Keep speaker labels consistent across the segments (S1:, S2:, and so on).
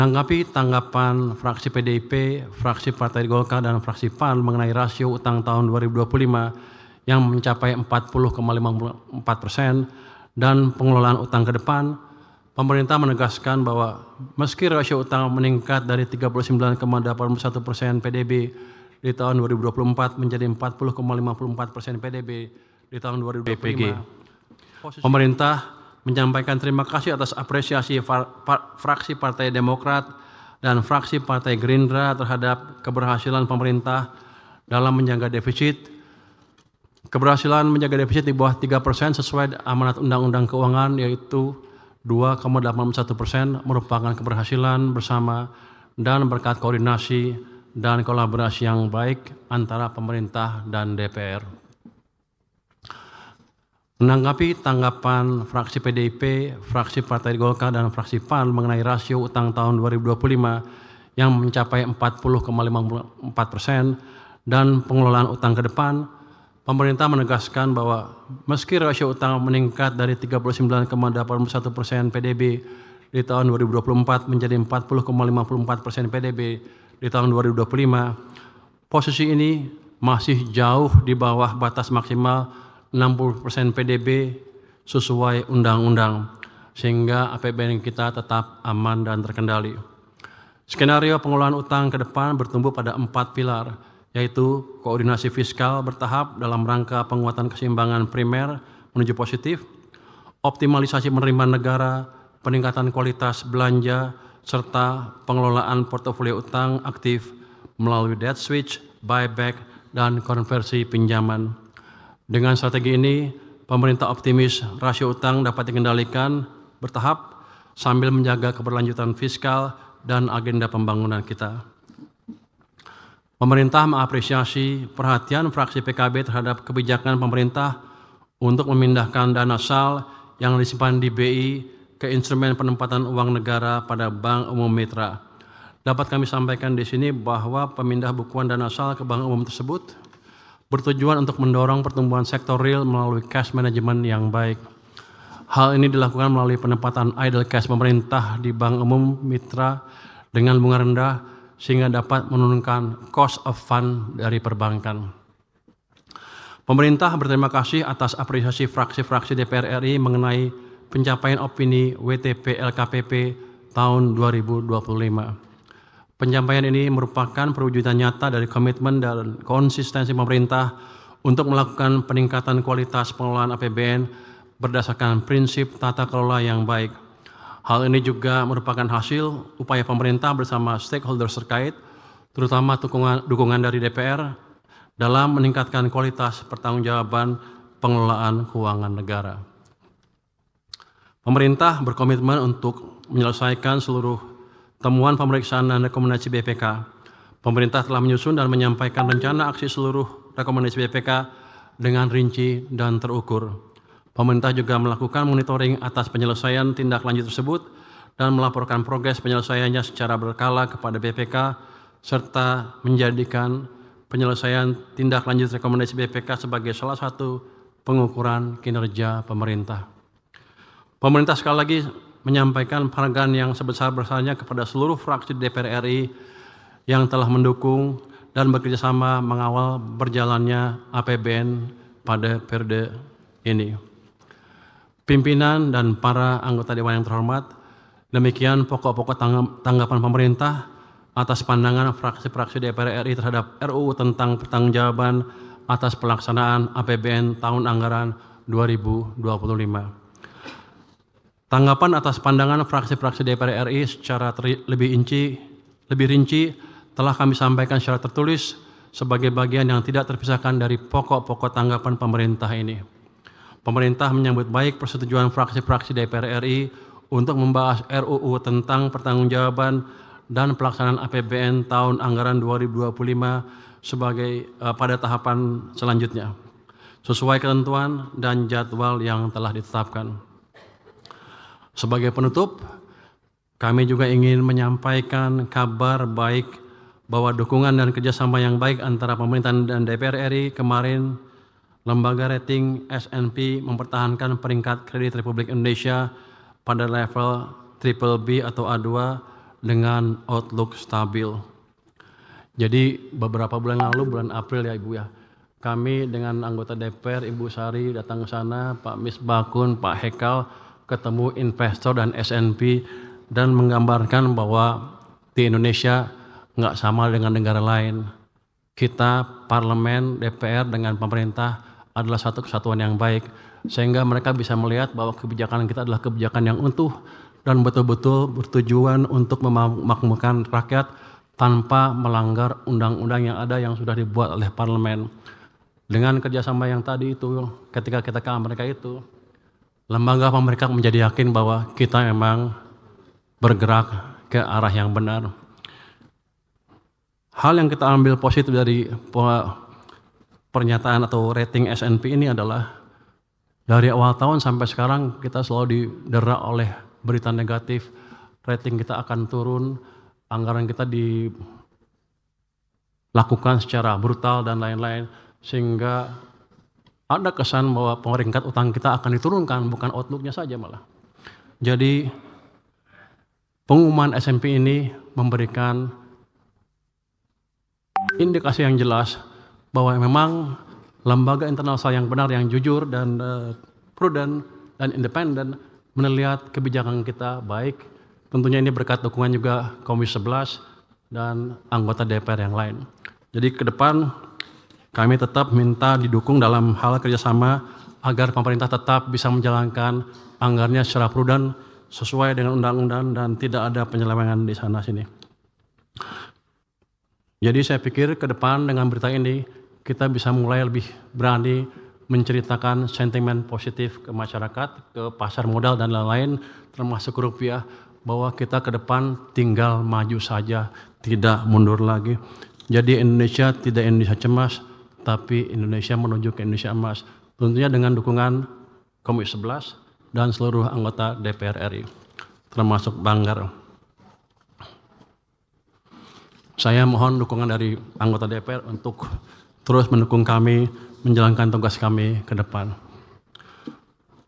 S1: Menanggapi tanggapan fraksi PDIP, fraksi Partai Golkar, dan fraksi PAN mengenai rasio utang tahun 2025 yang mencapai 40,54% dan pengelolaan utang ke depan, pemerintah menegaskan bahwa meski rasio utang meningkat dari 39,81% PDB di tahun 2024 menjadi 40,54% PDB di tahun 2025, pemerintah menyampaikan terima kasih atas apresiasi fraksi Partai Demokrat dan fraksi Partai Gerindra terhadap keberhasilan pemerintah dalam menjaga defisit. Keberhasilan menjaga defisit di bawah 3% sesuai amanat Undang-Undang Keuangan, yaitu 2,81%, merupakan keberhasilan bersama dan berkat koordinasi dan kolaborasi yang baik antara pemerintah dan DPR. Menanggapi tanggapan fraksi PDIP, fraksi Partai Golkar, dan fraksi PAN mengenai rasio utang tahun 2025 yang mencapai 40,54% dan pengelolaan utang ke depan, pemerintah menegaskan bahwa meski rasio utang meningkat dari 39,81% PDB di tahun 2024 menjadi 40,54% PDB di tahun 2025, posisi ini masih jauh di bawah batas maksimal 60% PDB sesuai undang-undang, sehingga APBN kita tetap aman dan terkendali. Skenario pengelolaan utang ke depan bertumbuh pada 4 pilar, yaitu koordinasi fiskal bertahap dalam rangka penguatan keseimbangan primer menuju positif, optimalisasi penerimaan negara, peningkatan kualitas belanja, serta pengelolaan portofolio utang aktif melalui debt switch, buyback, dan konversi pinjaman. Dengan strategi ini, pemerintah optimis rasio utang dapat dikendalikan bertahap sambil menjaga keberlanjutan fiskal dan agenda pembangunan kita. Pemerintah mengapresiasi perhatian fraksi PKB terhadap kebijakan pemerintah untuk memindahkan dana SAL yang disimpan di BI ke instrumen penempatan uang negara pada Bank Umum Mitra. Dapat kami sampaikan di sini bahwa pemindah bukuan dana SAL ke Bank Umum tersebut bertujuan untuk mendorong pertumbuhan sektor real melalui cash management yang baik. Hal ini dilakukan melalui penempatan idle cash pemerintah di Bank Umum Mitra dengan bunga rendah sehingga dapat menurunkan cost of fund dari perbankan. Pemerintah berterima kasih atas apresiasi fraksi-fraksi DPR RI mengenai pencapaian opini WTP LKPP tahun 2025. Pencapaian ini merupakan perwujudan nyata dari komitmen dan konsistensi pemerintah untuk melakukan peningkatan kualitas pengelolaan APBN berdasarkan prinsip tata kelola yang baik. Hal ini juga merupakan hasil upaya pemerintah bersama stakeholders terkait, terutama dukungan dari DPR dalam meningkatkan kualitas pertanggungjawaban pengelolaan keuangan negara. Pemerintah berkomitmen untuk menyelesaikan seluruh temuan pemeriksaan dan rekomendasi BPK. Pemerintah telah menyusun dan menyampaikan rencana aksi seluruh rekomendasi BPK dengan rinci dan terukur. Pemerintah juga melakukan monitoring atas penyelesaian tindak lanjut tersebut dan melaporkan progres penyelesaiannya secara berkala kepada BPK, serta menjadikan penyelesaian tindak lanjut rekomendasi BPK sebagai salah satu pengukuran kinerja pemerintah. Pemerintah sekali lagi menyampaikan penghargaan yang sebesar-besarnya kepada seluruh fraksi DPR RI yang telah mendukung dan bekerjasama mengawal berjalannya APBN pada periode ini. Pimpinan dan para anggota Dewan yang terhormat, demikian pokok-pokok tanggapan pemerintah atas pandangan fraksi-fraksi DPR RI terhadap RUU tentang pertanggungjawaban atas pelaksanaan APBN tahun anggaran 2025. Tanggapan atas pandangan fraksi-fraksi DPR RI secara lebih rinci telah kami sampaikan secara tertulis sebagai bagian yang tidak terpisahkan dari pokok-pokok tanggapan pemerintah ini. Pemerintah menyambut baik persetujuan fraksi-fraksi DPR RI untuk membahas RUU tentang pertanggungjawaban dan pelaksanaan APBN tahun anggaran 2025 pada tahapan selanjutnya, sesuai ketentuan dan jadwal yang telah ditetapkan. Sebagai penutup, kami juga ingin menyampaikan kabar baik bahwa dukungan dan kerjasama yang baik antara pemerintah dan DPR RI kemarin, lembaga rating S&P mempertahankan peringkat kredit Republik Indonesia pada level BBB atau A2 dengan outlook stabil. Jadi beberapa bulan lalu, bulan April ya Ibu ya, kami dengan anggota DPR, Ibu Sari datang ke sana, Pak Misbakun, Pak Hekal, ketemu investor dan SNP dan menggambarkan bahwa di Indonesia nggak sama dengan negara lain. Kita, parlemen, DPR dengan pemerintah adalah satu kesatuan yang baik, sehingga mereka bisa melihat bahwa kebijakan kita adalah kebijakan yang utuh dan betul-betul bertujuan untuk memakmurkan rakyat tanpa melanggar undang-undang yang ada yang sudah dibuat oleh parlemen. Dengan kerjasama yang tadi itu, ketika kita ke Amerika itu, lembaga pemerintah menjadi yakin bahwa kita memang bergerak ke arah yang benar. Hal yang kita ambil positif dari pernyataan atau rating S&P ini adalah dari awal tahun sampai sekarang kita selalu didera oleh berita negatif, rating kita akan turun, anggaran kita dilakukan secara brutal dan lain-lain, sehingga ada kesan bahwa peringkat utang kita akan diturunkan, bukan outlooknya saja malah. Jadi pengumuman S&P ini memberikan indikasi yang jelas bahwa memang lembaga internasional yang benar, yang jujur dan prudent dan independen melihat kebijakan kita baik. Tentunya ini berkat dukungan juga Komisi 11 dan anggota DPR yang lain. Jadi ke depan kami tetap minta didukung dalam hal kerjasama agar pemerintah tetap bisa menjalankan anggarannya secara prudent sesuai dengan undang-undang dan tidak ada penyelewengan di sana-sini. Jadi saya pikir ke depan dengan berita ini kita bisa mulai lebih berani menceritakan sentimen positif ke masyarakat, ke pasar modal dan lain-lain termasuk rupiah, bahwa kita ke depan tinggal maju saja, tidak mundur lagi. Jadi Indonesia tidak Indonesia cemas, tapi Indonesia menuju ke Indonesia emas. Tentunya dengan dukungan Komisi 11 dan seluruh anggota DPR RI, termasuk Banggar. Saya mohon dukungan dari anggota DPR untuk terus mendukung kami menjalankan tugas kami ke depan.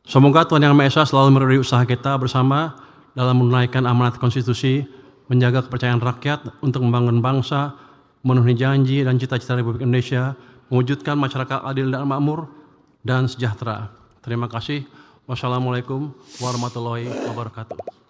S1: Semoga Tuhan Yang Maha Esa selalu meridai usaha kita bersama dalam menunaikan amanat konstitusi, menjaga kepercayaan rakyat untuk membangun bangsa, memenuhi janji dan cita-cita Republik Indonesia, mewujudkan masyarakat adil dan makmur dan sejahtera. Terima kasih. Wassalamualaikum warahmatullahi wabarakatuh.